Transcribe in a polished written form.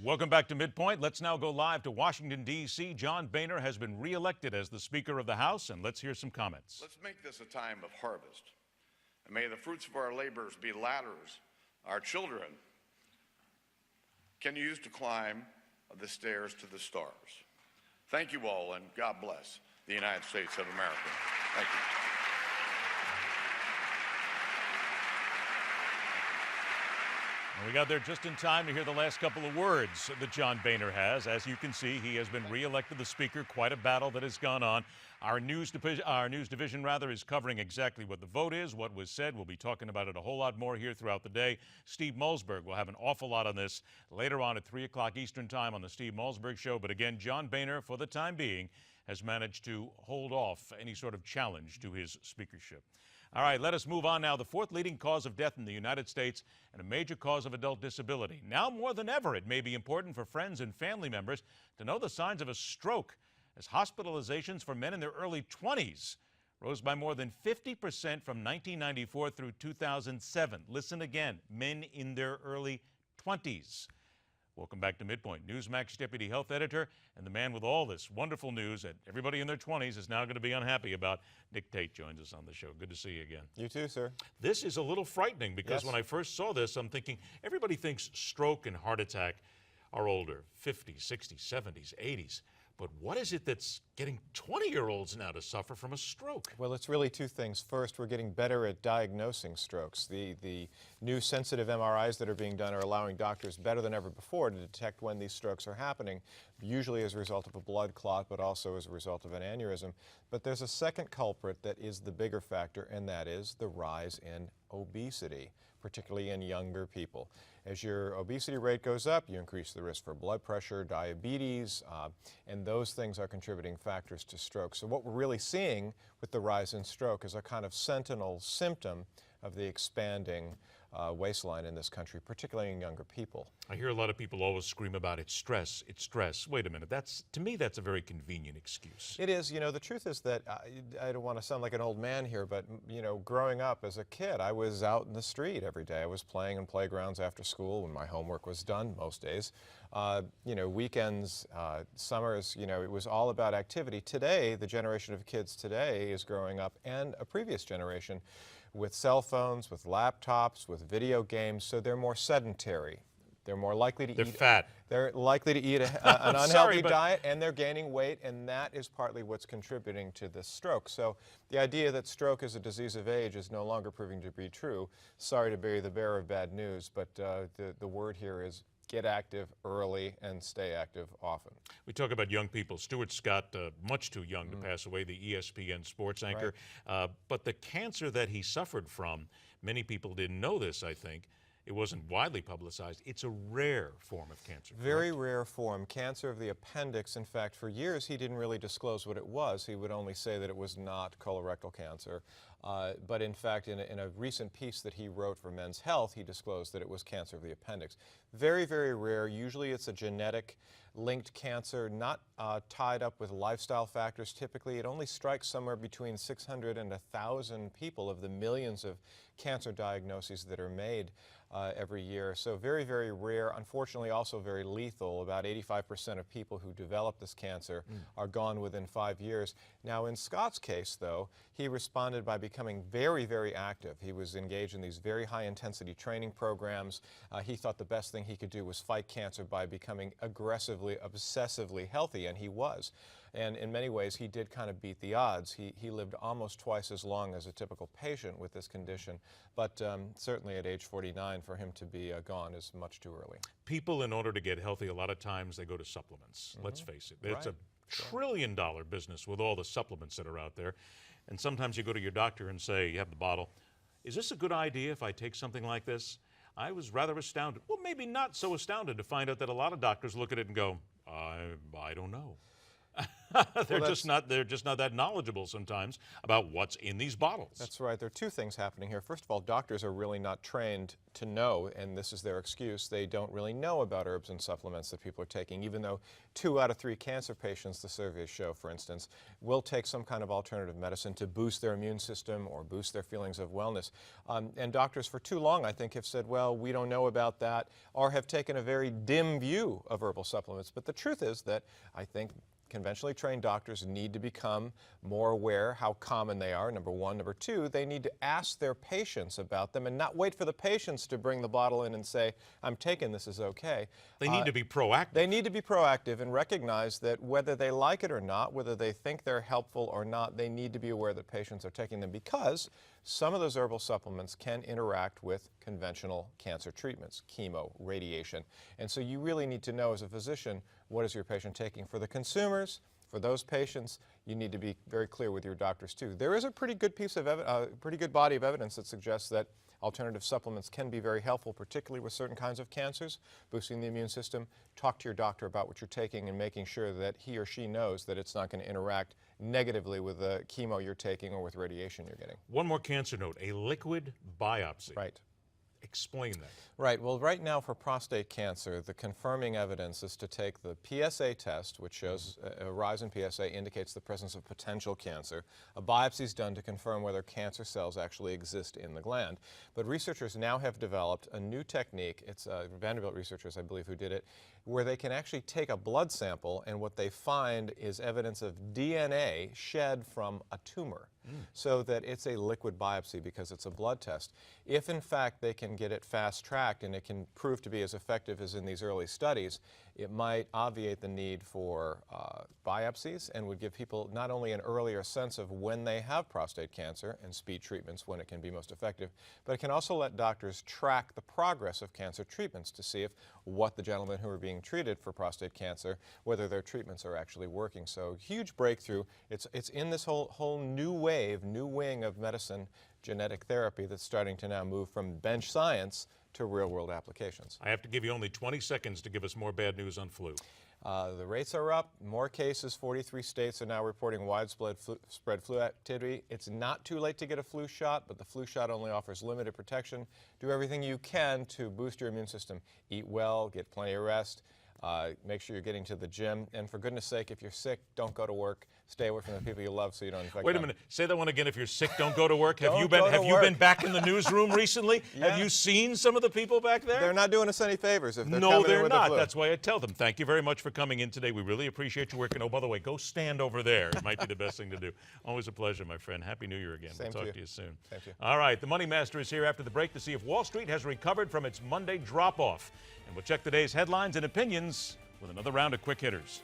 Welcome back to MidPoint. Let's now go live to Washington, D.C. John Boehner has been reelected as the Speaker of the House, and let's hear some comments. Let's make this a time of harvest, and may the fruits of our labors be ladders our children can use to climb the stairs to the stars. Thank you all, and God bless the United States of America. Thank you. We got there just in time to hear the last couple of words that John Boehner has. As you can see, he has been reelected the Speaker. Quite a battle that has gone on. Our news division is covering exactly what the vote is, what was said. We'll be talking about it a whole lot more here throughout the day. Steve Malzberg will have an awful lot on this later on at 3 o'clock Eastern Time on the Steve Malzberg Show. But again, John Boehner, for the time being, has managed to hold off any sort of challenge to his speakership. All right, let us move on now. The fourth leading cause of death in the United States and a major cause of adult disability. Now more than ever, it may be important for friends and family members to know the signs of a stroke, as hospitalizations for men in their early 20s rose by more than 50% from 1994 through 2007. Listen again, men in their early 20s. Welcome back to MidPoint. Newsmax Deputy Health Editor and the man with all this wonderful news that everybody in their 20s is now going to be unhappy about. Nick Tate joins us on the show. Good to see you again. You too, sir. This is a little frightening because when I first saw this, I'm thinking everybody thinks stroke and heart attack are older, 50s, 60s, 70s, 80s. But what is it that's getting 20-year-olds now to suffer from a stroke? Well, it's really two things. First, we're getting better at diagnosing strokes. The new sensitive MRIs that are being done are allowing doctors better than ever before to detect when these strokes are happening, usually as a result of a blood clot, but also as a result of an aneurysm. But there's a second culprit that is the bigger factor, and that is the rise in obesity, particularly in younger people. As your obesity rate goes up, you increase the risk for blood pressure, diabetes, and those things are contributing factors to stroke. So what we're really seeing with the rise in stroke is a kind of sentinel symptom of the expanding waistline in this country, particularly in younger people. I hear a lot of people always scream about it's stress, it's stress. Wait a minute, to me that's a very convenient excuse. It is. You know, the truth is that I don't want to sound like an old man here, but you know, growing up as a kid, I was out in the street every day. I was playing in playgrounds after school when my homework was done most days. You know, weekends, summers, you know, it was all about activity. Today, the generation of kids today is growing up, and a previous generation, with cell phones, with laptops, with video games, so they're more sedentary. They're more likely to They're fat. They're likely to eat an unhealthy diet, and they're gaining weight, and that is partly what's contributing to this stroke. So the idea that stroke is a disease of age is no longer proving to be true. Sorry to be the bearer of bad news, but the word here is get active early and stay active often. We talk about young people. Stuart Scott, much too young to pass away, the ESPN sports anchor. Right. But the cancer that he suffered from, many people didn't know this, I think. It wasn't widely publicized. It's a rare form of cancer. Very rare form. Cancer of the appendix. In fact, for years he didn't really disclose what it was. He would only say that it was not colorectal cancer. But in fact, in a recent piece that he wrote for Men's Health, he disclosed that it was cancer of the appendix. Very, very rare. Usually it's a genetic linked cancer, not tied up with lifestyle factors. Typically, it only strikes somewhere between 600 and 1,000 people of the millions of cancer diagnoses that are made every year. So very, very rare. Unfortunately, also very lethal. About 85% of people who develop this cancer are gone within 5 years. Now, in Scott's case, though, he responded by becoming very, very active. He was engaged in these very high-intensity training programs. He thought the best thing he could do was fight cancer by becoming aggressively, obsessively healthy, and he was. And in many ways, he did kind of beat the odds. He lived almost twice as long as a typical patient with this condition, but certainly at age 49, for him to be gone is much too early. People, in order to get healthy, a lot of times they go to supplements. Let's face it. It's a trillion-dollar business with all the supplements that are out there. And sometimes you go to your doctor and say, you have the bottle, is this a good idea if I take something like this? I was rather astounded. Well, maybe not so astounded to find out that a lot of doctors look at it and go, I don't know. They're just not that knowledgeable sometimes about what's in these bottles. That's right. There are two things happening here. First of all, doctors are really not trained to know, and this is their excuse. They don't really know about herbs and supplements that people are taking, even though 2 out of 3 cancer patients, the surveys show, for instance, will take some kind of alternative medicine to boost their immune system or boost their feelings of wellness. And doctors for too long, I think, have said, well, we don't know about that, or have taken a very dim view of herbal supplements. But the truth is that I think conventionally trained doctors need to become more aware how common they are, number one. Number two, they need to ask their patients about them and not wait for the patients to bring the bottle in and say, I'm taking this, is okay. They need to be proactive. They need to be proactive and recognize that whether they like it or not, whether they think they're helpful or not, they need to be aware that patients are taking them, because some of those herbal supplements can interact with conventional cancer treatments, chemo, radiation. And so you really need to know as a physician, what is your patient taking? For the consumers, for those patients, you need to be very clear with your doctors too. There is a pretty good pretty good body of evidence that suggests that alternative supplements can be very helpful, particularly with certain kinds of cancers, boosting the immune system. Talk to your doctor about what you're taking and making sure that he or she knows that it's not going to interact negatively with the chemo you're taking or with radiation you're getting. One more cancer note, a liquid biopsy. Right. Explain that. Right. Well, right now for prostate cancer, the confirming evidence is to take the PSA test, which shows a rise in PSA, indicates the presence of potential cancer. A biopsy is done to confirm whether cancer cells actually exist in the gland. But researchers now have developed a new technique. It's Vanderbilt researchers, I believe, who did it, where they can actually take a blood sample, and what they find is evidence of DNA shed from a tumor. So that it's a liquid biopsy because it's a blood test. If in fact they can get it fast-tracked and it can prove to be as effective as in these early studies, it might obviate the need for biopsies and would give people not only an earlier sense of when they have prostate cancer and speed treatments when it can be most effective, but it can also let doctors track the progress of cancer treatments to see if what the gentlemen who are being treated for prostate cancer, whether their treatments are actually working. So huge breakthrough. It's in this whole new wave, new wing of medicine, genetic therapy, that's starting to now move from bench science to real-world applications. I have to give you only 20 seconds to give us more bad news on flu. The rates are up, more cases. 43 states are now reporting widespread flu activity. It's not too late to get a flu shot, but the flu shot only offers limited protection. Do everything you can to boost your immune system. Eat well, get plenty of rest, make sure you're getting to the gym, and for goodness sake, if you're sick, don't go to work. Stay away from the people you love so you don't infect them. Wait a minute. Say that one again. If you're sick, don't go to work. Have Don't you go to work. been back in the newsroom recently? Yeah. Have you seen some of the people back there? They're not doing us any favors if they're No, coming in they're with the not. flu. That's why I tell them. Thank you very much for coming in today. We really appreciate your work. And oh, by the way, go stand over there. It might be the best thing to do. Always a pleasure, my friend. Happy New Year again. Same We'll to talk you. to you soon. Same to you. All right. The Money Master is here after the break to see if Wall Street has recovered from its Monday drop-off. And we'll check today's headlines and opinions with another round of quick hitters.